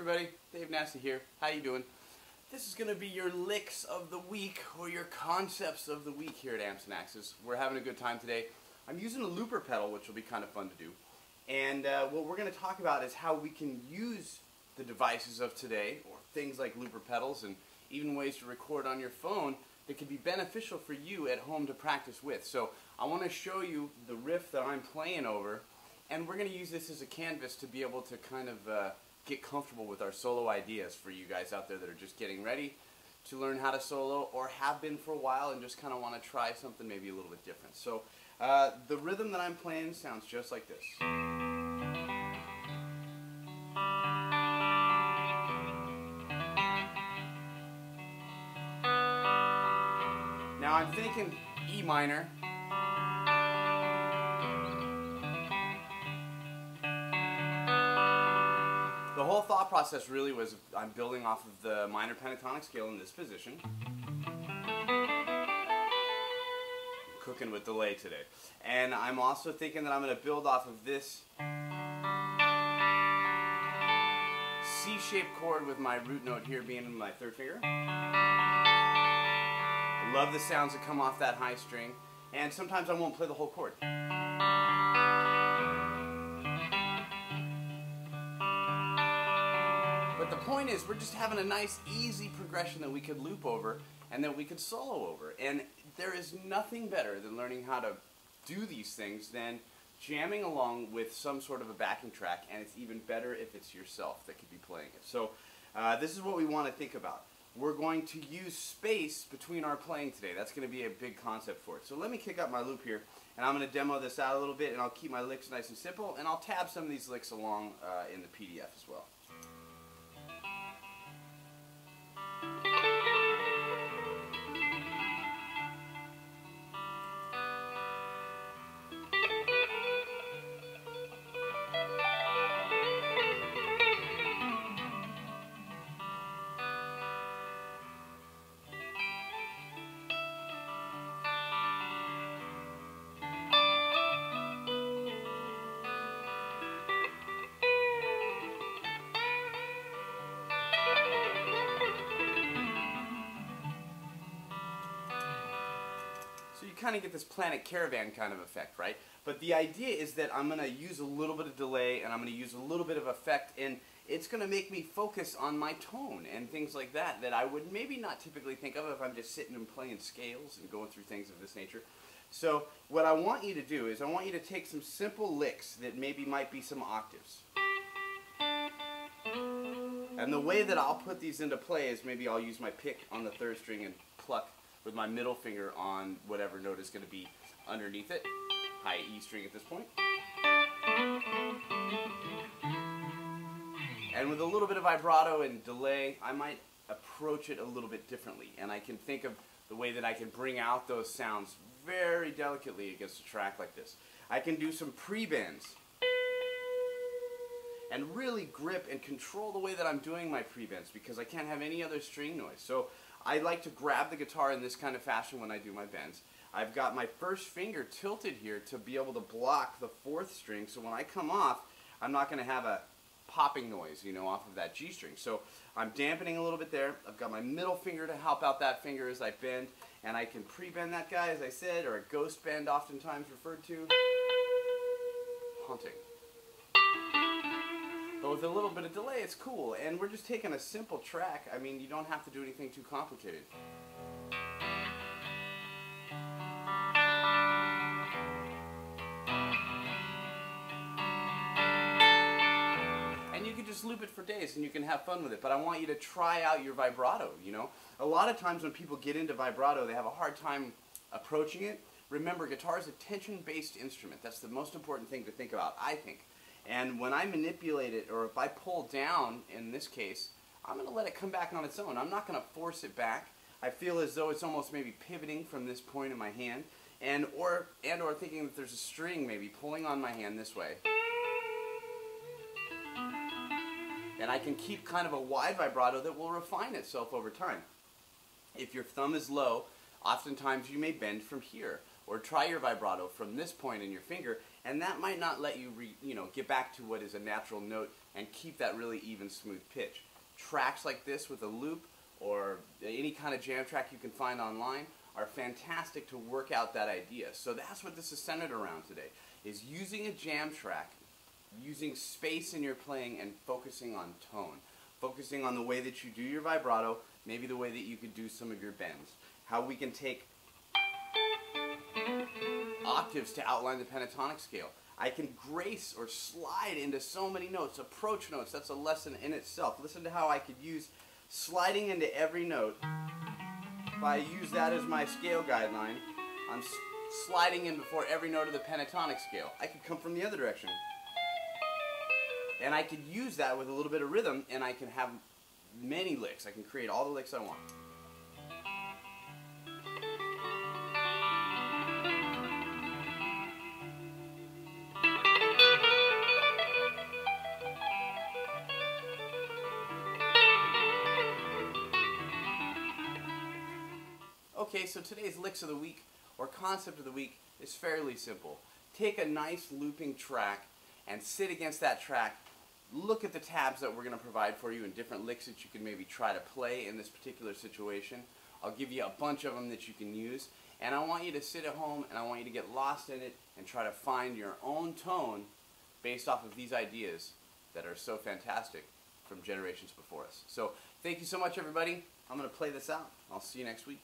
everybody, Dave Nassie here. How you doing? This is going to be your licks of the week, or your concepts of the week here at Amps and Axes. We're having a good time today. I'm using a looper pedal, which will be kind of fun to do. And what we're going to talk about is how we can use the devices of today, or things like looper pedals, and even ways to record on your phone that could be beneficial for you at home to practice with. So I want to show you the riff that I'm playing over, and we're going to use this as a canvas to be able to kind of get comfortable with our solo ideas for you guys out there that are just getting ready to learn how to solo, or have been for a while and just kind of want to try something maybe a little bit different. So the rhythm that I'm playing sounds just like this. Now I'm thinking E minor. The whole thought process really was I'm building off of the minor pentatonic scale in this position. Cooking with delay today. And I'm also thinking that I'm going to build off of this C-shaped chord with my root note here being in my third finger. I love the sounds that come off that high string, and sometimes I won't play the whole chord. But the point is, we're just having a nice, easy progression that we could loop over and that we could solo over. And there is nothing better than learning how to do these things than jamming along with some sort of a backing track, and it's even better if it's yourself that could be playing it. So this is what we want to think about. We're going to use space between our playing today. That's going to be a big concept for it. So let me kick up my loop here, and I'm going to demo this out a little bit, and I'll keep my licks nice and simple, and I'll tab some of these licks along in the PDF as well. So you kind of get this Planet Caravan kind of effect, right? But the idea is that I'm going to use a little bit of delay, and I'm going to use a little bit of effect, and it's going to make me focus on my tone and things like that that I would maybe not typically think of if I'm just sitting and playing scales and going through things of this nature. So what I want you to do is I want you to take some simple licks that maybe might be some octaves. And the way that I'll put these into play is maybe I'll use my pick on the third string and pluck with my middle finger on whatever note is going to be underneath it. High E string at this point. And with a little bit of vibrato and delay, I might approach it a little bit differently. And I can think of the way that I can bring out those sounds very delicately against a track like this. I can do some pre-bends and really grip and control the way that I'm doing my pre-bends, because I can't have any other string noise. So I like to grab the guitar in this kind of fashion when I do my bends. I've got my first finger tilted here to be able to block the fourth string, so when I come off, I'm not going to have a popping noise, you know, off of that G string. So I'm dampening a little bit there. I've got my middle finger to help out that finger as I bend, and I can pre-bend that guy, as I said, or a ghost bend oftentimes referred to. Haunting. But with a little bit of delay, it's cool. And we're just taking a simple track. I mean, you don't have to do anything too complicated. And you can just loop it for days and you can have fun with it. But I want you to try out your vibrato, you know. A lot of times when people get into vibrato, they have a hard time approaching it. Remember, guitar is a tension-based instrument. That's the most important thing to think about, I think. And when I manipulate it, or if I pull down, in this case, I'm going to let it come back on its own. I'm not going to force it back. I feel as though it's almost maybe pivoting from this point in my hand, or thinking that there's a string maybe pulling on my hand this way. And I can keep kind of a wide vibrato that will refine itself over time. If your thumb is low, oftentimes you may bend from here. or try your vibrato from this point in your finger, and that might not let you get back to what is a natural note and keep that really even, smooth pitch. Tracks like this with a loop or any kind of jam track you can find online are fantastic to work out that idea. So that's what this is centered around today, is using a jam track, using space in your playing and focusing on tone. Focusing on the way that you do your vibrato, maybe the way that you could do some of your bends. How we can take octaves to outline the pentatonic scale. I can grace or slide into so many notes, approach notes. That's a lesson in itself. Listen to how I could use sliding into every note. If I use that as my scale guideline, I'm sliding in before every note of the pentatonic scale. I could come from the other direction. And I could use that with a little bit of rhythm, and I can have many licks. I can create all the licks I want. Okay, so today's licks of the week, or concept of the week, is fairly simple. Take a nice looping track and sit against that track. Look at the tabs that we're going to provide for you and different licks that you can maybe try to play in this particular situation. I'll give you a bunch of them that you can use. And I want you to sit at home and I want you to get lost in it and try to find your own tone based off of these ideas that are so fantastic from generations before us. So thank you so much, everybody. I'm going to play this out. I'll see you next week.